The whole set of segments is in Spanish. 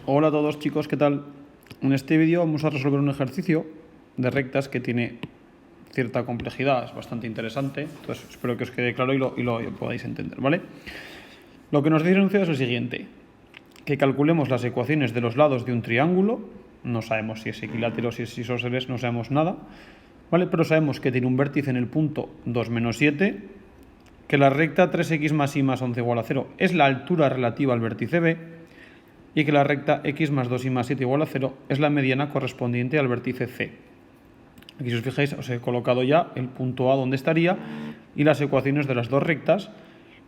Hola a todos chicos, ¿qué tal? En este vídeo vamos a resolver un ejercicio de rectas que tiene cierta complejidad, es bastante interesante, entonces espero que os quede claro y lo podáis entender, ¿vale? Lo que nos dice el enunciado es el siguiente, que calculemos las ecuaciones de los lados de un triángulo, no sabemos si es equilátero, si es isósceles, no sabemos nada, ¿vale? Pero sabemos que tiene un vértice en el punto 2 menos 7, que la recta 3x más y más 11 igual a 0 es la altura relativa al vértice B, y que la recta x más 2y más 7 igual a 0 es la mediana correspondiente al vértice C. Aquí si os fijáis os he colocado ya el punto A donde estaría y las ecuaciones de las dos rectas.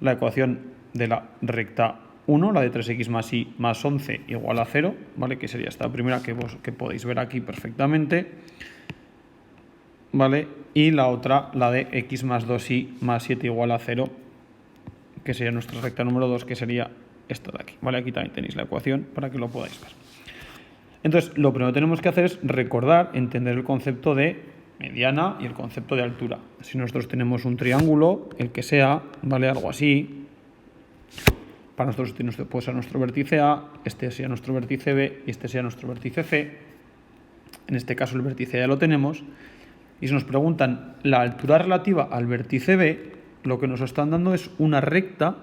La ecuación de la recta 1, la de 3x más y más 11 igual a 0, ¿vale? Que sería esta primera que podéis ver aquí perfectamente, ¿vale? Y la otra, la de x más 2y más 7 igual a 0, que sería nuestra recta número 2, que sería esto de aquí, ¿vale? Aquí también tenéis la ecuación para que lo podáis ver. Entonces, lo primero que tenemos que hacer es recordar, entender el concepto de mediana y el concepto de altura. Si nosotros tenemos un triángulo, el que sea, ¿vale? Algo así, para nosotros puede ser nuestro vértice A, este sea nuestro vértice B y este sea nuestro vértice C. En este caso el vértice A ya lo tenemos. Y si nos preguntan la altura relativa al vértice B, lo que nos están dando es una recta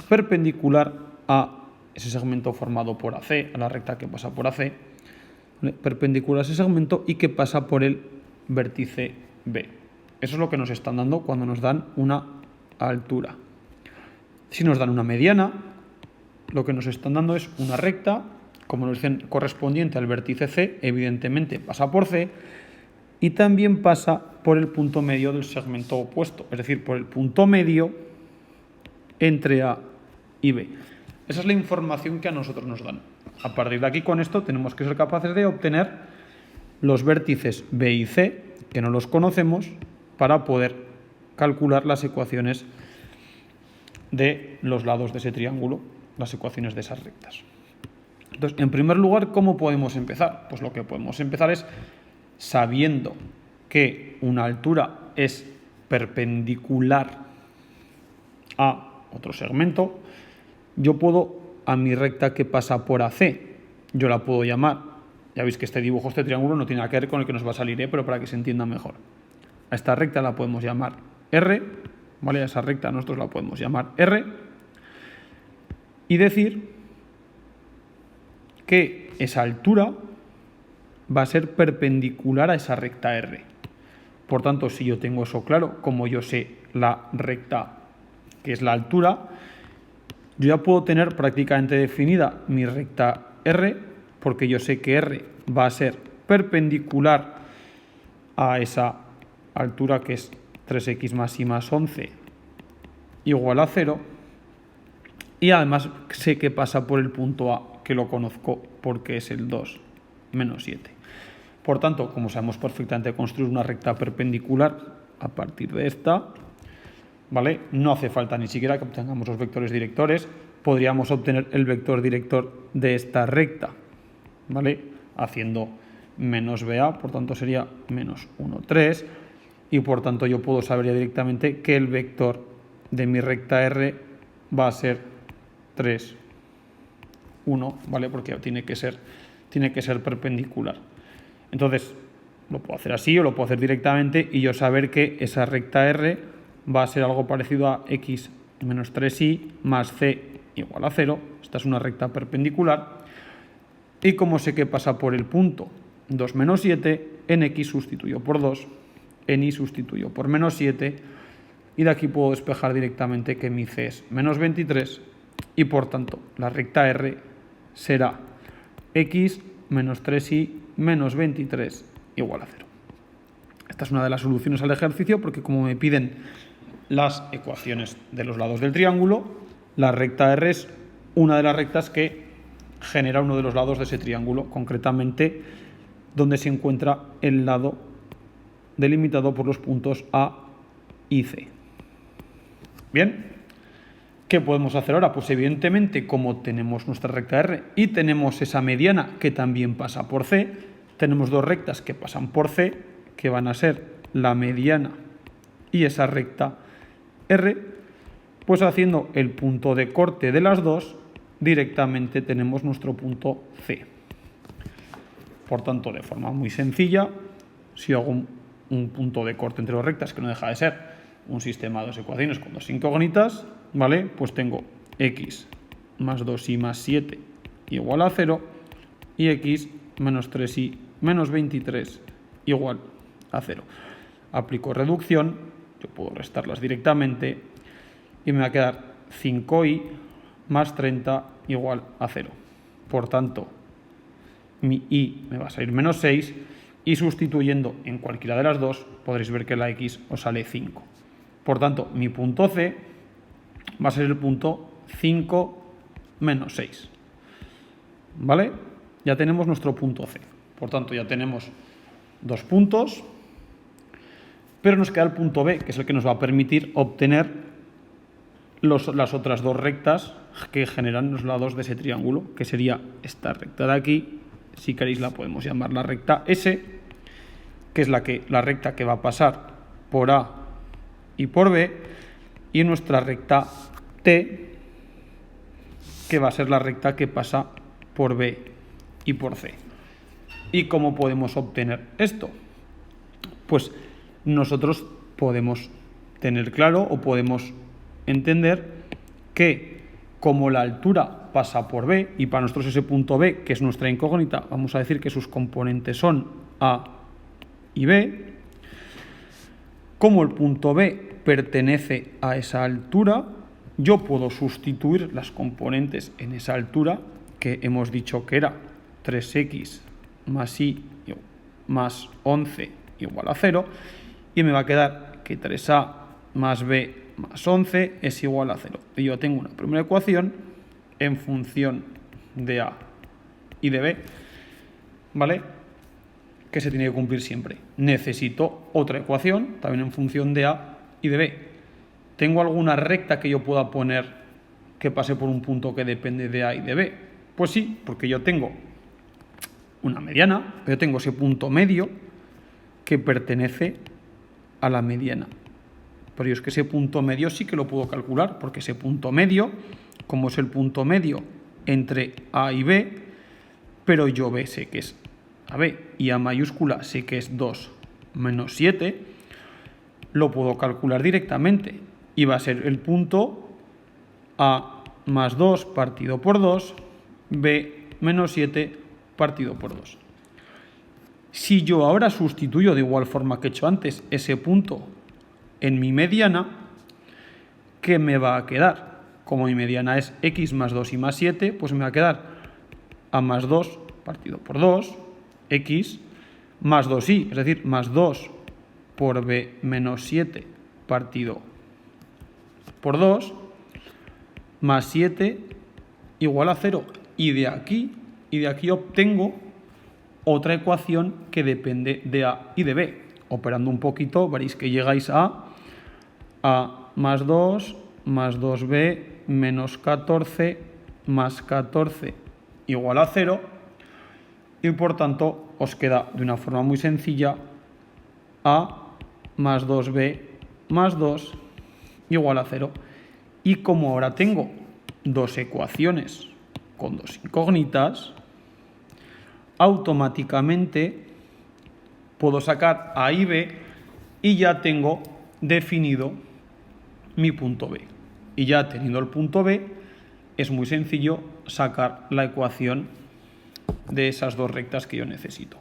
perpendicular a ese segmento formado por AC, a la recta que pasa por AC, ¿vale? Perpendicular a ese segmento y que pasa por el vértice B. Eso es lo que nos están dando cuando nos dan una altura. Si nos dan una mediana, lo que nos están dando es una recta, como nos dicen, correspondiente al vértice C, evidentemente pasa por C, y también pasa por el punto medio del segmento opuesto, es decir, por el punto medio entre A y B. Esa es la información que a nosotros nos dan. A partir de aquí, con esto, tenemos que ser capaces de obtener los vértices B y C, que no los conocemos, para poder calcular las ecuaciones de los lados de ese triángulo, las ecuaciones de esas rectas. Entonces, en primer lugar, ¿cómo podemos empezar? Pues lo que podemos empezar es sabiendo que una altura es perpendicular a otro segmento, yo puedo, a mi recta que pasa por AC, yo la puedo llamar, ya veis que este dibujo, este triángulo no tiene nada que ver con el que nos va a salir, pero para que se entienda mejor. A esta recta la podemos llamar R, ¿vale? A esa recta nosotros la podemos llamar R, y decir que esa altura va a ser perpendicular a esa recta R. Por tanto, si yo tengo eso claro, como yo sé la recta que es la altura, yo ya puedo tener prácticamente definida mi recta R, porque yo sé que R va a ser perpendicular a esa altura que es 3x más y más 11 igual a 0, y además sé que pasa por el punto A, que lo conozco porque es el 2 menos 7. Por tanto, como sabemos perfectamente construir una recta perpendicular a partir de esta, ¿vale? No hace falta ni siquiera que obtengamos los vectores directores, podríamos obtener el vector director de esta recta, ¿vale? Haciendo menos BA, por tanto sería menos 1, 3, y por tanto yo puedo saber ya directamente que el vector de mi recta R va a ser 3, 1, ¿vale? Porque tiene que ser perpendicular. Entonces, lo puedo hacer así o lo puedo hacer directamente y yo saber que esa recta R va a ser algo parecido a x menos 3y más c igual a 0. Esta es una recta perpendicular. Y como sé que pasa por el punto 2 menos 7, en x sustituyo por 2, en y sustituyo por menos 7, y de aquí puedo despejar directamente que mi c es menos 23, y por tanto la recta R será x menos 3y menos 23 igual a 0. Esta es una de las soluciones al ejercicio, porque como me piden las ecuaciones de los lados del triángulo, la recta R es una de las rectas que genera uno de los lados de ese triángulo, concretamente donde se encuentra el lado delimitado por los puntos A y C. Bien, ¿qué podemos hacer ahora? Pues evidentemente, como tenemos nuestra recta R y tenemos esa mediana que también pasa por C, tenemos dos rectas que pasan por C, que van a ser la mediana y esa recta R, pues haciendo el punto de corte de las dos, directamente tenemos nuestro punto C. Por tanto, de forma muy sencilla, si hago un punto de corte entre dos rectas, que no deja de ser un sistema de dos ecuaciones con dos incógnitas, ¿vale? Pues tengo x más 2y más 7 igual a 0 y x menos 3y menos 23 igual a 0. Aplico reducción, yo puedo restarlas directamente y me va a quedar 5y más 30 igual a 0. Por tanto, mi y me va a salir menos 6 y sustituyendo en cualquiera de las dos podréis ver que la x os sale 5. Por tanto, mi punto C va a ser el punto 5 menos 6. ¿Vale? Ya tenemos nuestro punto C. Por tanto, ya tenemos dos puntos, pero nos queda el punto B, que es el que nos va a permitir obtener las otras dos rectas que generan los lados de ese triángulo, que sería esta recta de aquí. Si queréis la podemos llamar la recta S, que es la recta que va a pasar por A y por B, y nuestra recta T, que va a ser la recta que pasa por B y por C. ¿Y cómo podemos obtener esto? Pues nosotros podemos tener claro o podemos entender que como la altura pasa por B, y para nosotros ese punto B, que es nuestra incógnita, vamos a decir que sus componentes son A y B, como el punto B pertenece a esa altura, yo puedo sustituir las componentes en esa altura, que hemos dicho que era 3x más y más 11 igual a 0, y me va a quedar que 3a más b más 11 es igual a 0. Y yo tengo una primera ecuación en función de a y de b, ¿vale?, que se tiene que cumplir siempre. Necesito otra ecuación también en función de a y de b. ¿Tengo alguna recta que yo pueda poner que pase por un punto que depende de a y de b? Pues sí, porque yo tengo una mediana, yo tengo ese punto medio que pertenece a la mediana. Pero es que ese punto medio sí que lo puedo calcular, porque ese punto medio, como es el punto medio entre A y B, pero yo B sé que es AB y A mayúscula sé que es 2 menos 7, lo puedo calcular directamente y va a ser el punto A más 2 partido por 2, B menos 7 partido por 2. Si yo ahora sustituyo de igual forma que he hecho antes ese punto en mi mediana, ¿qué me va a quedar? Como mi mediana es x más 2 y más 7, pues me va a quedar a más 2 partido por 2, x más 2y, es decir, más 2 por b menos 7 partido por 2, más 7 igual a 0. Y de aquí obtengo otra ecuación que depende de a y de b. Operando un poquito veréis que llegáis a más 2 más 2b menos 14 más 14 igual a 0, y por tanto os queda de una forma muy sencilla a más 2b más 2 igual a 0. Y como ahora tengo dos ecuaciones con dos incógnitas, automáticamente puedo sacar a y b y ya tengo definido mi punto B. Y ya teniendo el punto B, es muy sencillo sacar la ecuación de esas dos rectas que yo necesito.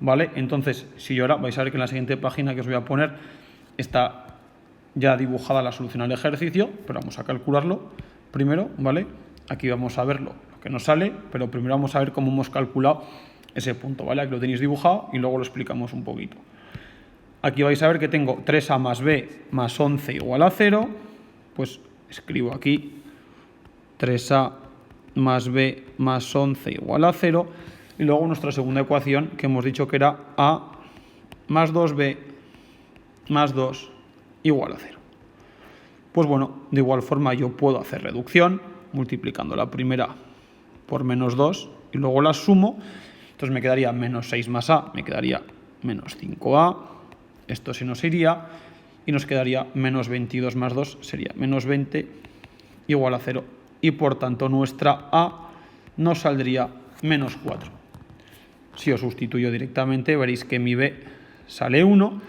¿Vale? Entonces, si yo ahora vais a ver que en la siguiente página que os voy a poner está ya dibujada la solución al ejercicio, pero vamos a calcularlo primero, ¿vale? Aquí vamos a ver lo que nos sale, pero primero vamos a ver cómo hemos calculado ese punto, ¿vale? Aquí lo tenéis dibujado y luego lo explicamos un poquito. Aquí vais a ver que tengo 3a más b más 11 igual a 0, pues escribo aquí 3a más b más 11 igual a 0, y luego nuestra segunda ecuación que hemos dicho que era a más 2b más 2 igual a 0. Pues bueno, de igual forma yo puedo hacer reducción multiplicando la primera por menos 2 y luego la sumo. Entonces me quedaría menos 6 más a, me quedaría menos 5a, esto se nos iría y nos quedaría menos 22 más 2, sería menos 20 igual a 0. y por tanto nuestra A nos saldría menos 4. Si os sustituyo directamente veréis que mi B sale 1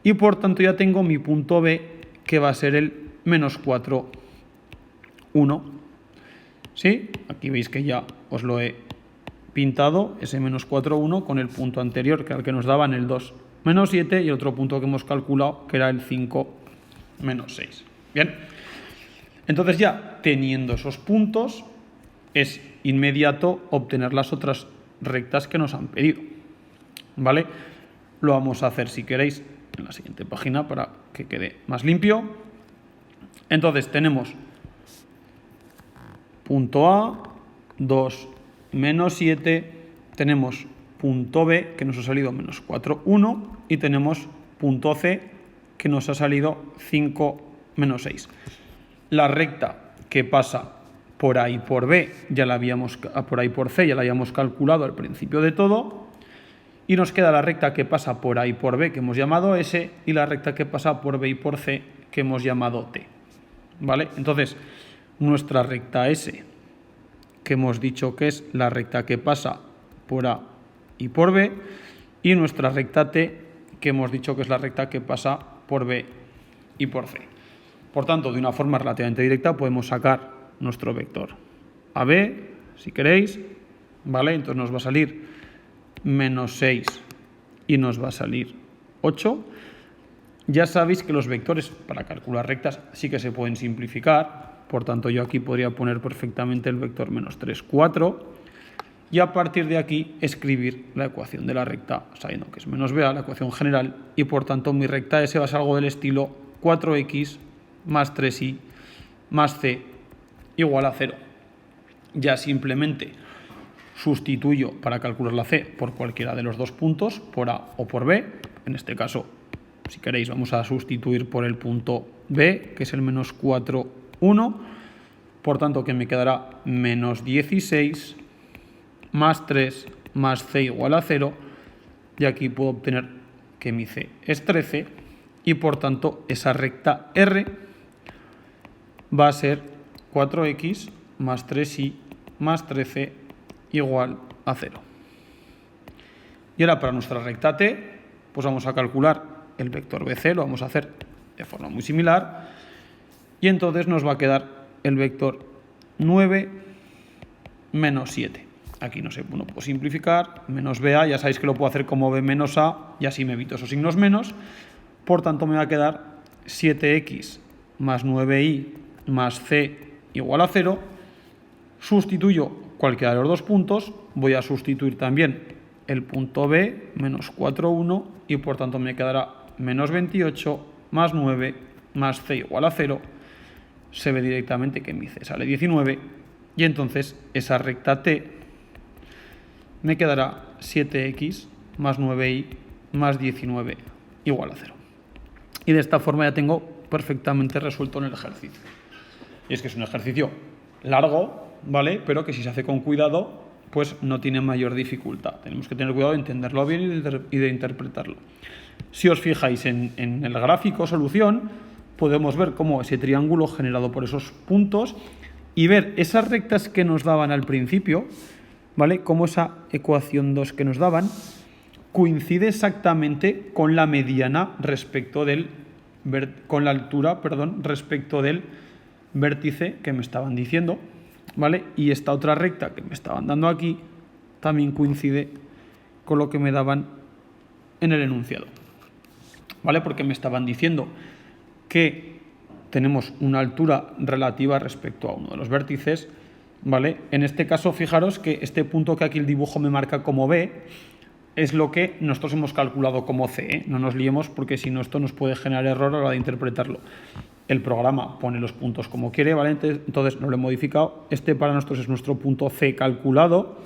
y por tanto ya tengo mi punto B que va a ser el menos 4, 1. ¿Sí? Aquí veis que ya os lo he pintado, ese menos 4, 1 con el punto anterior que era el que nos daban el 2, menos 7 y el otro punto que hemos calculado que era el 5, menos 6. Bien, entonces ya teniendo esos puntos es inmediato obtener las otras rectas que nos han pedido. ¿Vale? Lo vamos a hacer si queréis en la siguiente página para que quede más limpio. Entonces tenemos punto A, 2, menos 7, tenemos punto B que nos ha salido menos 4, 1 y tenemos punto C que nos ha salido 5, menos 6. La recta que pasa por A y por B ya la habíamos, por A y por C ya la habíamos calculado al principio de todo y nos queda la recta que pasa por A y por B que hemos llamado S y la recta que pasa por B y por C que hemos llamado T. ¿Vale? Entonces, nuestra recta S, que hemos dicho que es la recta que pasa por A y por B, y nuestra recta T, que hemos dicho que es la recta que pasa por B y por C. Por tanto, de una forma relativamente directa podemos sacar nuestro vector AB, si queréis, ¿vale? Entonces nos va a salir menos 6 y nos va a salir 8. Ya sabéis que los vectores para calcular rectas sí que se pueden simplificar, por tanto yo aquí podría poner perfectamente el vector menos 3, 4 y a partir de aquí escribir la ecuación de la recta sabiendo que es menos BA, la ecuación general, y por tanto mi recta S va a ser algo del estilo 4x más 3y más c igual a 0. Ya simplemente sustituyo para calcular la c por cualquiera de los dos puntos, por A o por B, en este caso si queréis vamos a sustituir por el punto B, que es el menos 4, 1. Por tanto, que me quedará menos 16 más 3 más c igual a 0. Y aquí puedo obtener que mi c es 13. Y por tanto, esa recta R va a ser 4x más 3y más 13 igual a 0. Y ahora para nuestra recta T, pues vamos a calcular el vector BC, lo vamos a hacer de forma muy similar, y entonces nos va a quedar el vector 9 menos 7. Aquí no sé, bueno, puedo simplificar, menos BA, ya sabéis que lo puedo hacer como B menos A, y así me evito esos signos menos, por tanto me va a quedar 7x más 9y más c igual a 0, sustituyo cualquiera de los dos puntos, voy a sustituir también el punto B, menos 4, 1, y por tanto me quedará menos 28 más 9 más c igual a 0. Se ve directamente que mi c sale 19 y entonces esa recta T me quedará 7x más 9y más 19 igual a 0. Y de esta forma ya tengo perfectamente resuelto en el ejercicio. Y es que es un ejercicio largo, ¿vale? Pero que si se hace con cuidado, pues no tiene mayor dificultad. Tenemos que tener cuidado de entenderlo bien y de interpretarlo. Si os fijáis en el gráfico solución, podemos ver cómo ese triángulo generado por esos puntos y ver esas rectas que nos daban al principio, ¿vale? Cómo esa ecuación 2 que nos daban coincide exactamente con la mediana respecto del con la altura, perdón, respecto del vértice que me estaban diciendo, ¿vale? Y esta otra recta que me estaban dando aquí también coincide con lo que me daban en el enunciado, ¿vale? Porque me estaban diciendo que tenemos una altura relativa respecto a uno de los vértices, ¿vale? En este caso, fijaros que este punto que aquí el dibujo me marca como B es lo que nosotros hemos calculado como C, ¿eh? No nos liemos porque si no esto nos puede generar error a la hora de interpretarlo. El programa pone los puntos como quiere, ¿vale? Entonces no lo he modificado. Este para nosotros es nuestro punto C calculado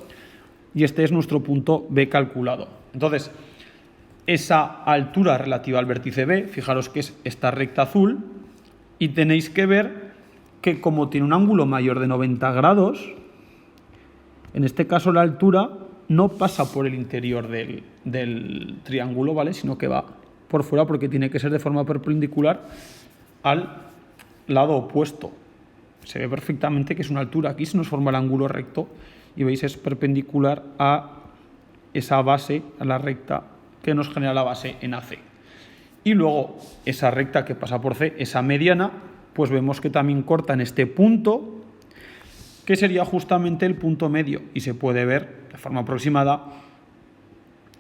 y este es nuestro punto B calculado. Entonces, esa altura relativa al vértice B, fijaros que es esta recta azul, y tenéis que ver que como tiene un ángulo mayor de 90 grados, en este caso la altura no pasa por el interior del triángulo, ¿vale? Sino que va por fuera porque tiene que ser de forma perpendicular al lado opuesto Se ve perfectamente que es una altura. Aquí se nos forma el ángulo recto y veis es perpendicular a esa base, a la recta que nos genera la base en AC. Y luego esa recta que pasa por C, esa mediana, pues vemos que también corta en este punto, que sería justamente el punto medio, y se puede ver de forma aproximada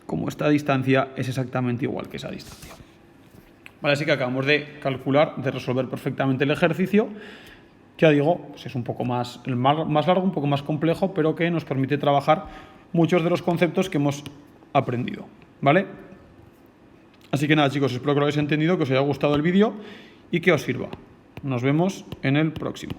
como esta distancia es exactamente igual que esa distancia. Vale, así que acabamos de calcular, de resolver perfectamente el ejercicio. Ya digo, pues es un poco más largo, un poco más complejo, pero que nos permite trabajar muchos de los conceptos que hemos aprendido, ¿vale? Así que nada, chicos, espero que lo hayáis entendido, que os haya gustado el vídeo y que os sirva. Nos vemos en el próximo.